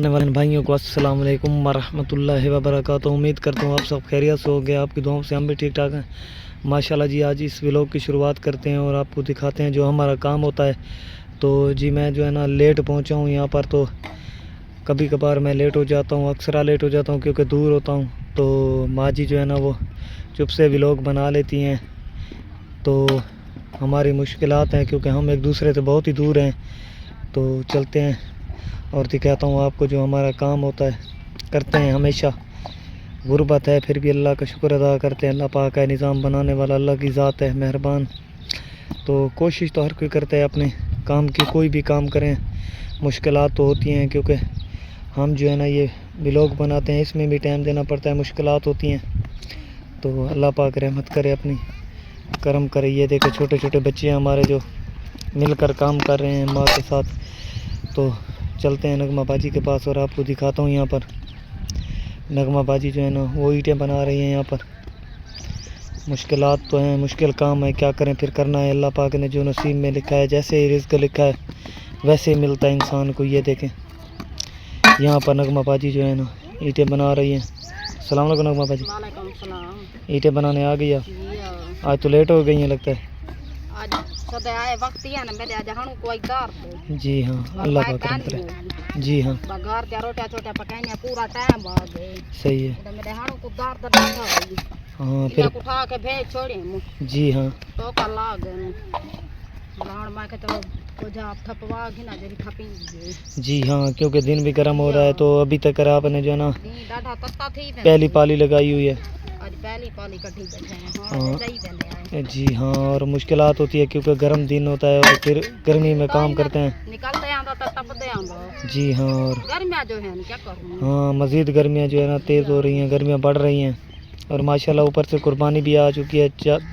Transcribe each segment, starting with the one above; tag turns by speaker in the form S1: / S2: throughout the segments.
S1: देखने वाले भाइयों को अस्सलाम वालेकुम वरहमतुल्लाहि वबरकातुहू। उम्मीद करता हूँ आप सब खैरियत से हो गए। आपकी दुआओं से हम भी ठीक ठाक हैं माशाल्लाह जी। आज इस व्लॉग की शुरुआत करते हैं और आपको दिखाते हैं जो हमारा काम होता है। तो जी मैं जो है ना लेट पहुँचा हूँ यहाँ पर। तो कभी कभार मैं लेट हो जाता हूँ, अक्सर लेट हो जाता हूँ क्योंकि दूर होता हूँ। तो माँ जी जो है ना वो चुप से व्लॉग बना लेती हैं। तो हमारी मुश्किलात हैं क्योंकि हम एक दूसरे से बहुत ही दूर हैं। तो चलते हैं और दिखाता हूँ आपको जो हमारा काम होता है। करते हैं हमेशा, गुर्बत है फिर भी अल्लाह का शुक्र अदा करते हैं। अल्लाह पाक है निज़ाम बनाने वाला, अल्लाह की ज़ात है मेहरबान। तो कोशिश तो हर कोई करता है अपने काम की, कोई भी काम करें मुश्किलात तो होती हैं क्योंकि हम जो है ना ये व्लॉग बनाते हैं, इसमें भी टाइम देना पड़ता है, मुश्किलात होती हैं। तो अल्लाह पाक रहमत करे, अपनी करम करे। ये देखे छोटे छोटे बच्चे हैं हमारे जो मिलकर काम कर रहे हैं माँ के साथ। तो चलते हैं नगमा बाजी के पास और आपको दिखाता हूँ यहाँ पर नगमा बाजी जो है ना वो ईंटें बना रही हैं। यहाँ पर मुश्किलात तो हैं, मुश्किल काम है, क्या करें फिर करना है। अल्लाह पाक ने जो नसीब में लिखा है, जैसे ही रिज़्क़ लिखा है वैसे ही मिलता है इंसान को। ये देखें यहाँ पर नगमा बाजी जो है ना ईंटें बना रही हैं। अस्सलाम वालेकुम नगमा बाजी।
S2: वालेकुम सलाम।
S1: ईंटें बनाने आ गई। आज तो लेट हो गई हैं लगता है।
S2: आज सदा आए वक्त ही है ना मेरे आज हणु कोई गार दे।
S1: जी हाँ अल्लाह पाक करम करे। जी हाँ
S2: बगार त्या रोटियां छोटा पकाने पूरा टाइम बाद गए।
S1: सही है।
S2: तो मेरे हणु को दार दर था।
S1: हाँ फिर
S2: उठा के भेज छोड़े मु।
S1: जी हाँ
S2: तो का लाग लाण मां के तो जा थपवा के ना जरी थपी।
S1: जी हाँ क्योंकि दिन भी गर्म हो रहा है। तो अभी तक आपने जो है ना
S2: डाढ़ा तत्ता थी
S1: पहली पाली लगाई हुई है।
S2: आज पहली पाली कटी बैठे हैं।
S1: हाँ
S2: सही बने आए।
S1: जी हाँ और मुश्किलात होती है क्योंकि गर्म दिन होता है और फिर गर्मी में काम करते हैं।
S2: निकलते आंदा तक तपदे आंदा।
S1: जी हाँ और
S2: गर्मियां जो है क्या करूं।
S1: हाँ मज़ीद गर्मियाँ जो है ना तेज़ हो रही हैं, गर्मियाँ बढ़ रही हैं। और माशाल्लाह ऊपर से कुर्बानी भी आ चुकी है,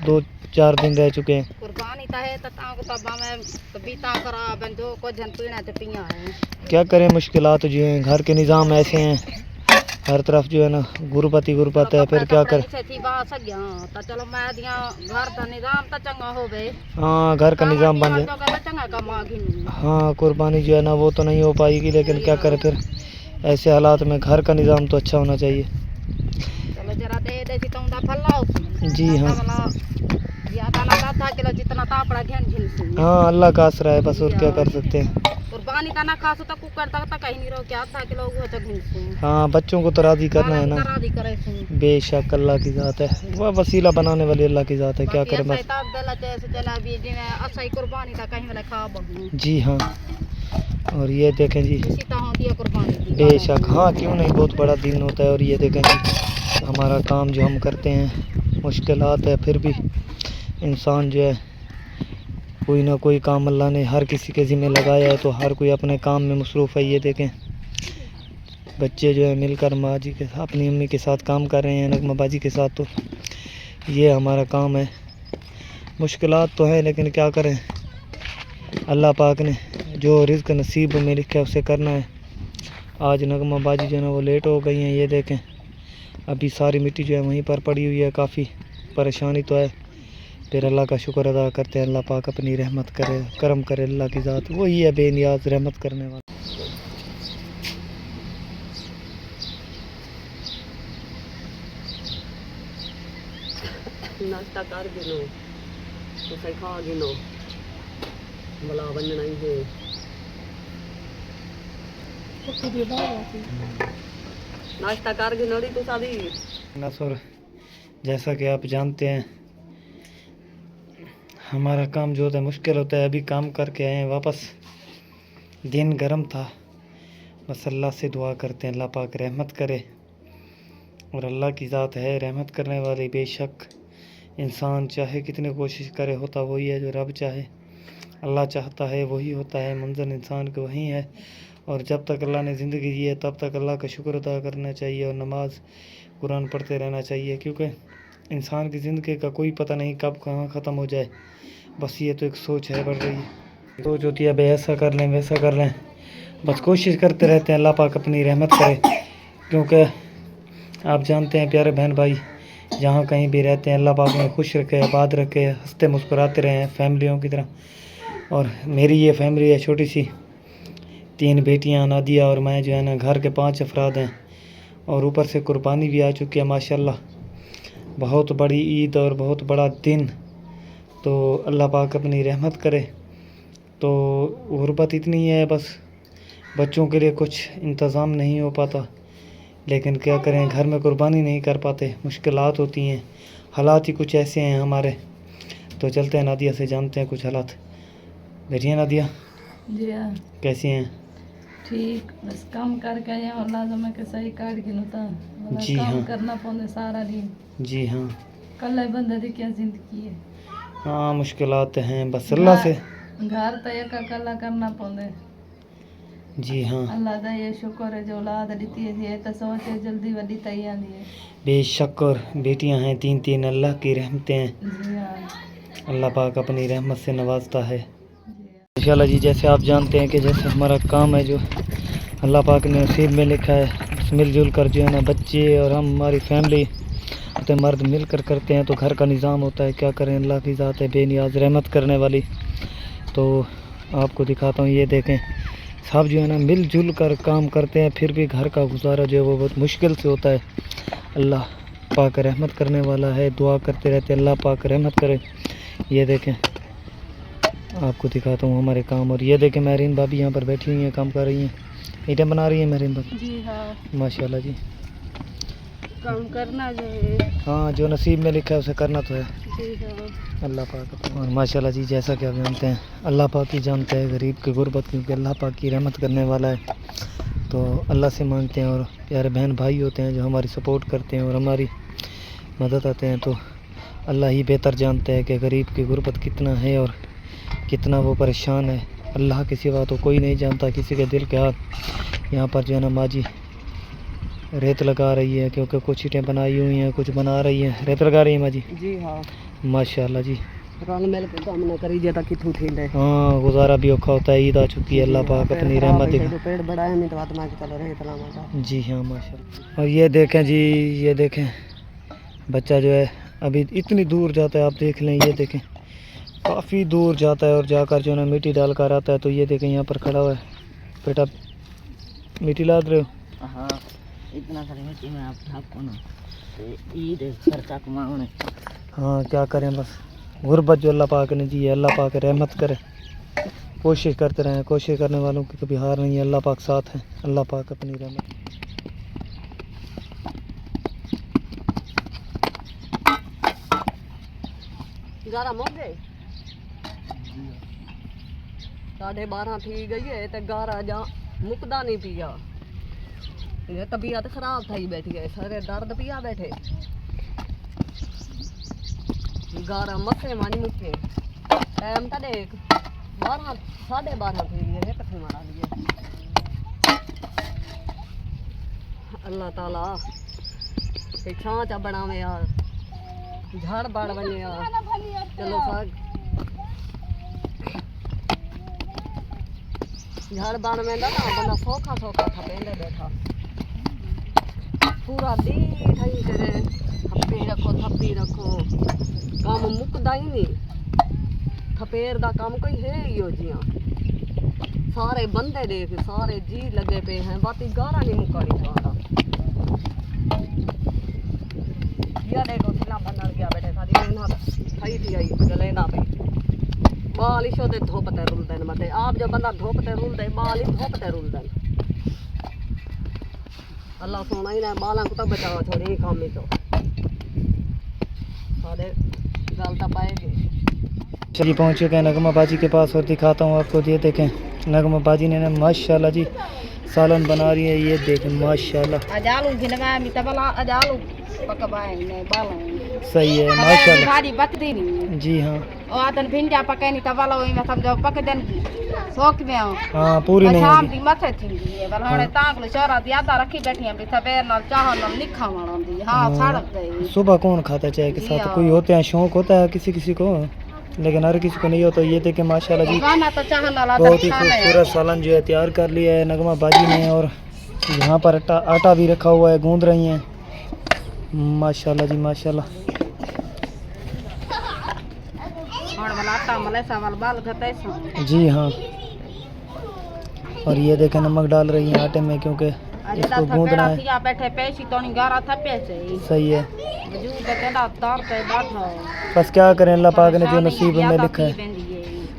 S1: 2-4 दिन रह चुके हैं।
S2: कुर्बानी ता है ता को तबा में बीता करा बंदो को जन पीना ते पिया है।
S1: क्या करें मुश्किलात जो हैं, घर के निज़ाम ऐसे हैं, हर तरफ जो है ना गुर्बत ही गुर्बत है। फिर क्या करें।
S2: चलो मैं दिया घर का निजाम तो चंगा हो गए।
S1: हाँ घर का निज़ाम बन जाए। हाँ कुर्बानी जो है ना वो तो नहीं हो पाएगी, लेकिन क्या करें फिर ऐसे हालात में घर का निज़ाम तो अच्छा होना चाहिए।
S2: चलो जरा दे दे फल्ला।
S1: जी हाँ
S2: किलो जितना तापड़ा घेन
S1: हाँ अल्लाह का आसरा है बस, और क्या कर सकते हैं।
S2: कुर्बानी ता ना खासो तो कुकर तक कहीं नहीं रो क्या आधा किलो वो तो घिन।
S1: हाँ बच्चों को तो राज़ी करना है ना।
S2: राज़ी करे
S1: बेशक अल्लाह की ज़ात है, वह वसीला बनाने वाली अल्लाह की ज़ात है, क्या करें बस। जी हाँ और ये देखें जी बेशक हाँ क्यों नहीं, बहुत बड़ा दिन होता है। और ये देखें जी हमारा काम जो हम करते हैं मुश्किलात है, फिर भी इंसान जो है कोई ना कोई काम अल्लाह ने हर किसी के ज़िम्मे लगाया है, तो हर कोई अपने काम में मसरूफ़ है। ये देखें बच्चे जो है मिलकर माँ जी के अपनी अम्मी के साथ काम कर रहे हैं, नगमा बाजी के साथ। तो ये हमारा काम है, मुश्किलात तो है लेकिन क्या करें, अल्लाह पाक ने जो रिज़्क़ नसीब में लिखा है उसे करना है। आज नगमा बाजी जो है ना वो लेट हो गई हैं। ये देखें अभी सारी मिट्टी जो है वहीं पर पड़ी हुई है, काफ़ी परेशानी तो है। फिर अल्लाह का शुक्र अदा करते हैं, अल्लाह पाक अपनी रहमत करे, करम करे। अल्लाह की ज़ात वही है बेनियाज रहमत करने वाला।
S2: नाश्ता कर गिनो तो सही खा गिनो भला बनना ही है। नाश्ता कर गिनो री तू सादी
S1: नसर जैसा कि आप जानते हैं हमारा काम जो होता है मुश्किल होता है। अभी काम करके आए हैं वापस, दिन गर्म था। बस अल्लाह से दुआ करते हैं अल्लाह पाक रहमत करे, और अल्लाह की ज़ात है रहमत करने वाली। बेशक इंसान चाहे कितनी कोशिश करे होता वही है जो रब चाहे, अल्लाह चाहता है वही होता है, मंज़िल इंसान को वही है। और जब तक अल्लाह ने ज़िंदगी दी है तब तक अल्लाह का शुक्र अदा करना चाहिए और नमाज कुरान पढ़ते रहना चाहिए, क्योंकि इंसान की ज़िंदगी का कोई पता नहीं कब कहाँ ख़त्म हो जाए। बस ये तो एक सोच है बढ़ रही है, सोच होती है भाई ऐसा कर लें वैसा कर लें, बस कोशिश करते रहते हैं। अल्लाह पाक अपनी रहमत करे, क्योंकि आप जानते हैं प्यारे बहन भाई जहाँ कहीं भी रहते हैं अल्लाह पाक में खुश रखे, आबाद रखे, हंसते मुस्कुराते रहें फैमिलियों की तरह। और मेरी ये फैमिली है छोटी सी, 3 बेटियां नादिया और मैं जो है ना, घर के 5 अफराद हैं और ऊपर से कुर्बानी भी आ चुकी है माशाल्लाह। बहुत बड़ी ईद और बहुत बड़ा दिन, तो अल्लाह पाक अपनी रहमत करे। तो गुर्बत इतनी है, बस बच्चों के लिए कुछ इंतज़ाम नहीं हो पाता, लेकिन क्या करें, घर में कुर्बानी नहीं कर पाते, मुश्किलात होती हैं, हालात ही कुछ ऐसे हैं हमारे। तो चलते हैं नादिया से, जानते हैं कुछ हालात। बैठिए नादिया,
S3: जी हाँ
S1: कैसी हैं?
S3: ठीक, बस काम करके आए और लाजम है कि सही काट गिनो था
S1: जी
S3: काम
S1: हाँ।
S3: करना पौंदे सारा दिन।
S1: जी हाँ।
S3: कल बंदे दी क्या जिंदगी है।
S1: हाँ मुश्किलात हैं, बस अल्लाह से।
S3: घर तो एक कला करना पौंदे।
S1: जी हाँ,
S3: अल्लाह दा ये शुक्र है जो औलाद दी है, तो सोचे जल्दी वड्डी तई आंदी है।
S1: बेशक। और बेटियां हैं 3 अल्लाह की रहमतें हैं,
S3: जी हाँ
S1: अल्लाह पाक अपनी रहमत से नवाजता है
S3: जी हाँ।
S1: इंशाल्लाह जी। जैसे आप जानते हैं कि जैसे हमारा काम है जो अल्लाह पाक ने नसीब में लिखा है, बस मिलजुल कर जो है ना, बच्चे और हम, हमारी फैमिली तो मर्द मिल कर करते हैं, तो घर का निज़ाम होता है। क्या करें, अल्लाह की ज़ात है बेनियाज रहमत करने वाली। तो आपको दिखाता हूँ, ये देखें, सब जो है ना मिलजुल कर काम करते हैं, फिर भी घर का गुजारा जो है वो बहुत मुश्किल से होता है। अल्लाह पाक रहमत करने वाला है, दुआ करते रहते अल्लाह पाक रहमत करे। ये देखें, आपको दिखाता हूँ हमारे काम। और ये देखें, महरीन भाभी यहाँ पर बैठी हुई हैं, काम कर रही हैं, ईंटें बना रही हैं महरीन भाभी।
S2: जी हाँ,
S1: माशाल्लाह जी।
S2: काम करना जो है।
S1: हाँ, जो नसीब में लिखा है उसे करना तो है,
S2: जी हाँ,
S1: अल्लाह पाक। और माशाल्लाह जी, जैसा कि आप जानते हैं, अल्लाह पाक ही जानता है गरीब की गुर्बत, क्योंकि अल्लाह पाक की रहमत करने वाला है। तो अल्लाह से मांगते हैं, और प्यारे बहन भाई होते हैं जो हमारी सपोर्ट करते हैं और हमारी मदद आते हैं। तो अल्लाह ही बेहतर जानता है कि गरीब की गुर्बत कितना है और कितना वो परेशान है। अल्लाह के सिवा तो कोई नहीं जानता किसी के दिल के हाल। यहाँ पर जो है ना, माजी रेत लगा रही है, क्योंकि कुछ ईंटें बनाई हुई हैं, कुछ बना रही हैं। रेत लगा रही है माजी।
S2: जी हाँ,
S1: माशाल्लाह जी।
S2: रल मिल के काम ना करी जे कितू थींदे।
S1: हाँ, गुजारा भी औखा होता है, ईद आ चुकी है, अल्लाह पाक अपनी रहमत दिखा।
S2: पेड़ बड़ा है नहीं तो आत्मा की कलर है इतना माता।
S1: जी हाँ माशाल्लाह। और ये देखें जी, ये देखें, बच्चा जो है अभी इतनी दूर जाता है, आप देख लें, ये देखें काफ़ी दूर जाता है और जाकर जो है ना मिट्टी डाल कर आता है। तो ये देखें, यहाँ पर खड़ा हुआ है। बेटा मिट्टी लाद रहे हो?
S2: हाँ, इतना सारी मिट्टी में आप आपको ना ईद खर्चा कमाओ।
S1: हाँ, क्या करें, बस गुर्बत जो अल्लाह पाक ने दी है, अल्लाह पाक रहमत करे। कोशिश करते रहें, कोशिश करने वालों की कभी हार नहीं है, अल्लाह पाक साथ है, अल्लाह पाक अपनी रहमत।
S2: गारा मुक गए, 12:30 थी गई है तो गारा जा मुकदा नहीं पिया। ये तबीयत खराब थी, बैठ गए सारे दर्द पिया बैठे। गारा मथे मानी मुके टाइम तो देख 12 12:30 थी गई है, कथे मारा लिए। अल्लाह ताला के छांचा बनावे यार, झाड़ बाड़ बने यार। चलो साग झाड़ बाड़ में ना बंदा सौखा सौखा था पहले बैठा पूरा दी ठई करे, थप्पी रखो काम मुकदा ही नहीं। थपेर दा काम कोई है ही हो जिया, सारे बंदे देख सारे जी लगे पे हैं, बाती गारा नहीं मुकाड़ी चाहता। या देखो सिला बनल गया बैठे सारी मेहनत खाई थी आई गले ना पे बाल इशो ते धोपते रुलते न मते। आप जो बंदा धोपते रुलते बाल ही धोपते रुलते। अल्लाह सोना ही ना बालों को तो बचाओ, छोड़ी काम ही तो सारे गलता पाएगी।
S1: चलिए पहुँच चुके हैं नगमा बाजी के पास और दिखाता हूँ आपको। ये देखें, नगमा बाजी ने ना माशाल्लाह जी सालन बना रही है, ये देखें माशाल्लाह।
S2: अजालू गिनवा मी तबला अजालू पकवाए ने बालों
S1: सही है माशाल्लाह।
S2: भाजी बकदी नहीं।
S1: जी हाँ,
S2: और आतन भिंडा पकानी तबला ओई में समझो पकदन की शौक में हो।
S1: हाँ पूरी नहीं
S2: शाम
S1: होगी।
S2: दी मथे थी है बल होने तांगलो चोरा यादा रखी बैठी है सवेर नाल चाह नाल निखा मारंदी। हां सड़क गई।
S1: सुबह कौन खाता है चाय के साथ, कोई होते हैं शौक होता है किसी किसी को, लेकिन हर किसी को नहीं होता। ये देखें माशाल्लाह जी,
S2: गाना तो चाह नाल
S1: बहुत ही खूबसूरत सालन जो है तैयार कर लिया है नगमा बाजी ने। और यहाँ पर आटा भी रखा हुआ है, गूंद रही हैं माशाल्लाह जी माशाल्लाह।
S2: और वाला आटा मले सावल बाल घटे सा।
S1: जी हाँ, और ये देखें नमक डाल रही हैं आटे में क्योंकि इसको गूंदना है।
S3: बैठे पैसी तो नहीं गारा था पैसे
S1: सही है,
S3: वजूद कहना तार पे बैठो
S1: बस क्या करें, अल्लाह पाक ने जो नसीब में लिखा है,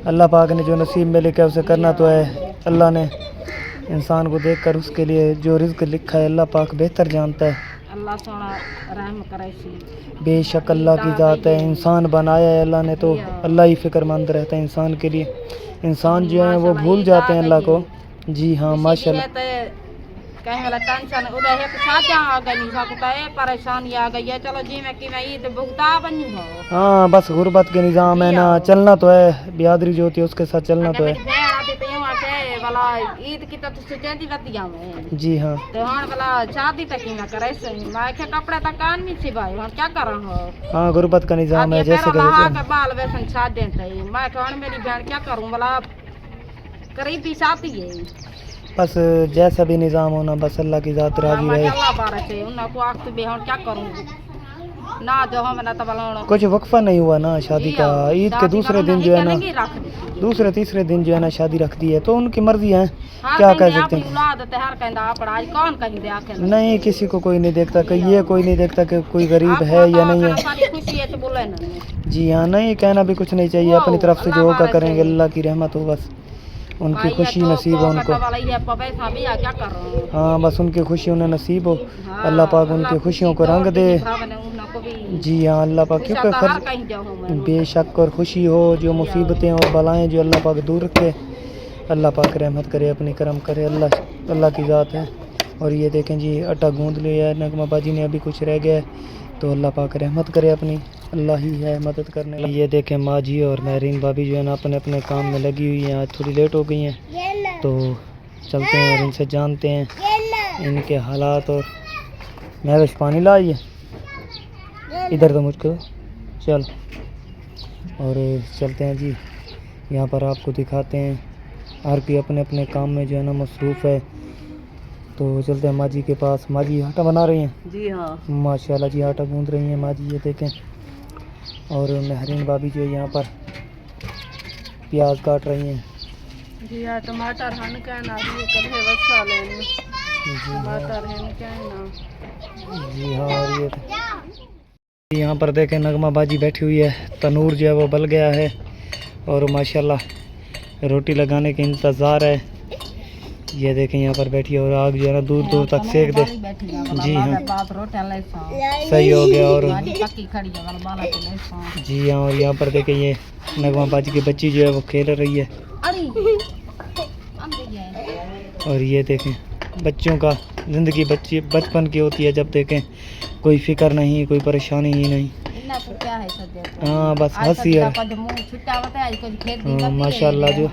S1: अल्लाह पाक ने जो नसीब में लिखा है उसे करना तो है। अल्लाह ने इंसान को देखकर उसके लिए जो रिज़्क लिखा है अल्लाह पाक बेहतर जानता है।
S3: अल्लाह सोना रहम करे सी
S1: बेशक अल्लाह की ज़ात है, इंसान बनाया है अल्लाह ने तो अल्लाह ही फ़िक्रमंद रहता है इंसान के लिए। इंसान जो है वो भूल जाते हैं अल्लाह को। जी हाँ माशाल्लाह।
S3: कहीं वाला टेंशन उधर है साजा आ गई सकता है, परेशानी आ गई है, चलो जी मैं कि मैं ईद भुगता बनी हो।
S1: हाँ बस गुर्बत के निज़ाम है ना, चलना तो है, बिरादरी जो होती है उसके साथ चलना तो है।
S3: वाला ईद की तो सुचेंदी बतिया में
S1: जी हाँ
S3: तो हां वाला शादी तक ही ना करे से मैं के कपड़े तक कान में सिवाय हम क्या करा हो।
S1: हाँ गुर्बत का निज़ाम है जैसे
S3: के बाल वैसन छाड़ देते मैं कौन मेरी बहन क्या करूं वाला करीबी साथी है,
S1: बस जैसा भी निज़ाम होना बस अल्लाह की ज़ात राजी रहे।
S3: अल्लाह बारक है उनको आख बे हम क्या करूं ना जो हम ना तो वाला
S1: कुछ वक्फा नहीं हुआ ना शादी का। ईद के दूसरे दिन जो है ना, दूसरे तीसरे दिन जो है ना शादी रख दी है तो उनकी मर्जी है, क्या कह सकते हैं। नहीं किसी को कोई नहीं देखता कि ये कोई नहीं देखता कि कोई गरीब है या नहीं है। जी हाँ नहीं कहना भी कुछ नहीं चाहिए, अपनी तरफ से जो होगा करेंगे, अल्लाह की रहमत हो, बस उनकी खुशी नसीब हो उनको। हाँ बस उनकी खुशी उन्हें नसीब हो, अल्लाह पाक उनकी खुशियों को रंग दे। जी हाँ अल्लाह पाक क्योंकि खर्च बेशक और खुशी हो, जो मुसीबतें और बलाएं जो अल्लाह पाक दूर रखे, अल्लाह पाक रहमत करे, अपनी करम करे, अल्लाह की ज़ात है। और ये देखें जी आटा गूंद लिया है नगमा बाजी ने, अभी कुछ रह गया है तो अल्लाह पाक रहमत करे अपनी, अल्लाह ही है मदद करने। ये देखें माँ जी और महरीन भाभी जो है ना अपने अपने काम में लगी हुई हैं, आज थोड़ी लेट हो गई हैं तो चलते हैं और इनसे जानते हैं इनके हालात। और मैं पानी लाइए इधर तो मुझको चल, और चलते हैं जी यहाँ पर आपको दिखाते हैं, हर कोई अपने अपने काम में जो है ना मसरूफ़ है। तो चलते हैं माँ जी के पास। माँ जी आटा बना रही हैं?
S2: जी हाँ
S1: माशाल्लाह जी आटा गूंद रही हैं माँ जी, ये देखें। और महरीन भाभी जो है यहाँ पर प्याज काट रही हैं।
S3: जी हाँ टमाटर हन का ना ये कल है वसा लेने टमाटर हन का ना।
S1: जी हाँ और ये यहाँ पर देखें नगमा बाजी बैठी हुई है, तनूर जो है वो बल गया है और माशाल्लाह रोटी लगाने के इंतज़ार है। ये देखें यहाँ पर बैठी है और आग जो है ना दूर दूर तक सेक दे। जी हाँ सही हो गया। और जी हाँ और यहाँ पर देखें ये नगमा बाजी की बच्ची जो है वो खेल रही है। और ये देखें बच्चों का ज़िंदगी बच्ची बचपन की होती है, जब देखें कोई फिक्र नहीं, कोई परेशानी ही नहीं। हाँ बस हंसी है। हाँ माशाल्लाह जो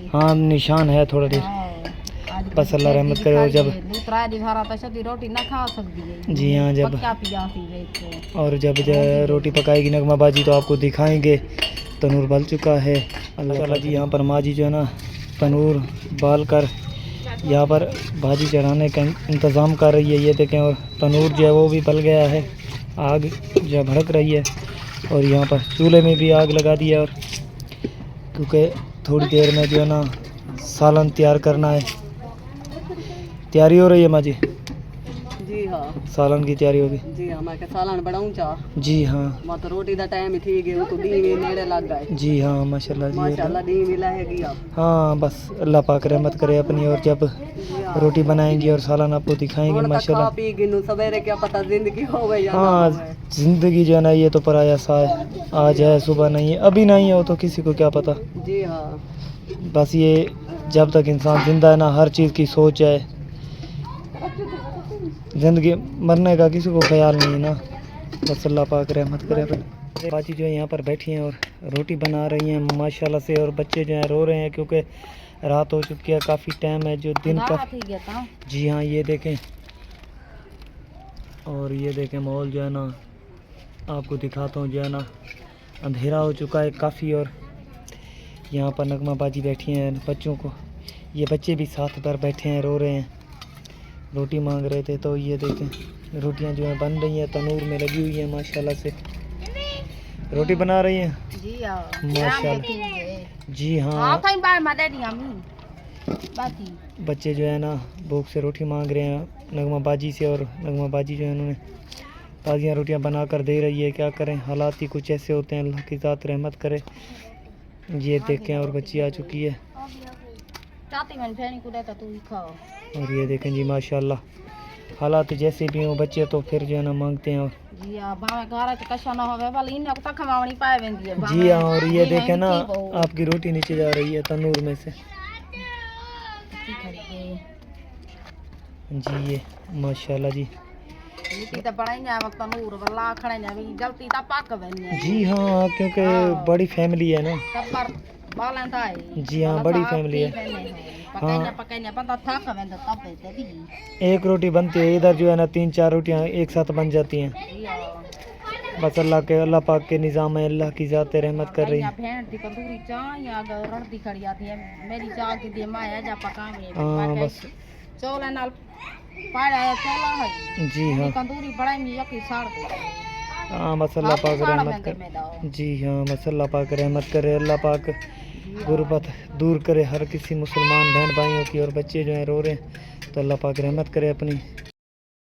S1: हाँ निशान है थोड़ा देर, बस अल्लाह रहमत करे। और जब
S3: रोटी ना खा सकती
S1: जी हाँ जब और जब रोटी पकाएगी नगमा बाजी तो आपको दिखाएंगे। तनूर बल चुका है अल्लाह जी। यहाँ पर माँ जी जो है ना तनूर बाल कर यहाँ पर भाजी चढ़ाने का इंतज़ाम कर रही है। ये देखें और तनूर जो है वो भी बल गया है, आग जो भड़क रही है। और यहाँ पर चूल्हे में भी आग लगा दी है, और क्योंकि थोड़ी देर में जो है ना सालन तैयार करना है। तैयारी हो रही है माँ जी?
S2: जी हाँ
S1: सालन की तैयारी होगी।
S2: जी हाँ मैं सालन बनाऊं चाह।
S1: जी हाँ
S2: मैं तो रोटी दा टाइम ही थी गया तो दी भी नेड़े लग गए।
S1: जी हाँ माशाल्लाह जी
S2: माशाल्लाह दी मिला है गया।
S1: हाँ बस अल्लाह पाक रहमत करे अपनी। और जब रोटी बनाएंगी और सालन आपको दिखाएंगे माशाल्लाह।
S2: पी गिनू सवेरे क्या पता जिंदगी हो गई।
S1: हाँ जिंदगी जो है ना ये तो पराया सा है, आज है सुबह नहीं है, अभी नहीं हो तो किसी को क्या पता।
S2: जी हाँ
S1: बस ये जब तक इंसान जिंदा है ना हर चीज़ की सोच है, ज़िंदगी मरने का किसी को ख्याल नहीं है ना, बस अल्लाह पाक रहमत करे अपने। बाजी जो है यहाँ पर बैठी हैं और रोटी बना रही हैं माशाल्लाह से। और बच्चे जो हैं रो रहे हैं क्योंकि रात हो चुकी है, काफ़ी टाइम है जो दिन का। जी हाँ ये देखें और ये देखें माहौल जो है ना आपको दिखाता हूँ, जो है ना अंधेरा हो चुका है काफ़ी। और यहाँ पर नगमा बाजी बैठी हैं बच्चों को, ये बच्चे भी साथ पर बैठे हैं रो रहे हैं, रोटी मांग रहे थे। तो ये देखें रोटियां जो हैं बन रही हैं, तनूर में लगी हुई हैं माशाल्लाह से, रोटी बना रही हैं
S3: जी हाँ
S1: माशाल्लाह। जी हाँ
S3: बाकी
S1: बच्चे जो है ना भूख से रोटी मांग रहे हैं नगमा बाजी से, और नगमा बाजी जो है उन्होंने ताज़ियाँ रोटियां बना कर दे रही है। क्या करें, हालात ही कुछ ऐसे होते हैं, अल्लाह की ज़ात रहमत करे। ये देखें, और बच्ची आ चुकी है,
S3: चाहती मैंने फेनी को देता तू ही खाओ।
S1: और ये देखें जी माशाल्लाह, हालात जैसे भी हों बच्चे तो फिर जो है ना मांगते हैं। और
S3: जी हाँ, भावे घर च कशा ना होवे वाली इन्हें को तक खवावनी पाए वेंदी है।
S1: जी हाँ, और ये देखें ना
S3: महंगी बहुत।
S1: आपकी रोटी नीचे जा रही है तंदूर में से।
S3: की करिए
S1: जी ये माशाल्लाह जी।
S3: रोटी तो बनाई ना वक्त नूर वाला खड़े ना भी जल्दी ता पक वेने।
S1: जी हाँ, क्योंकि
S3: हाँ।
S1: बड़ी फैमिली है ना।
S3: टब्बर बालन था है।
S1: जी हाँ, बड़ी फैमिली है।
S3: पकाइना पकाइना बंदा थक वेंदा तब ते दी।
S1: एक रोटी बनती है, इधर जो है ना 3-4 रोटियां एक साथ बन जाती हैं।
S3: जी हां,
S1: बस अल्लाह पाक के निज़ाम है, अल्लाह की ज़ात रहमत कर रही है।
S3: भेड़ दी तंदूरी चाह या रड़ती खड़ी आती है मेरी चाह की दी माया जा पकावे।
S1: हाँ बस।
S3: चौल नाल पाया है चौला है।
S1: जी हाँ
S3: तंदूरी बड़ाई में यकी साड़ दे।
S1: हाँ, बस अल्लाह पाक रहमत कर। जी हाँ, बस अल्लाह पाक रहमत करे, अल्लाह पाक गुर्बत दूर करे हर किसी मुसलमान बहन भाइयों की। और बच्चे जो हैं रो रहे हैं तो अल्लाह पाक रहमत करे अपनी।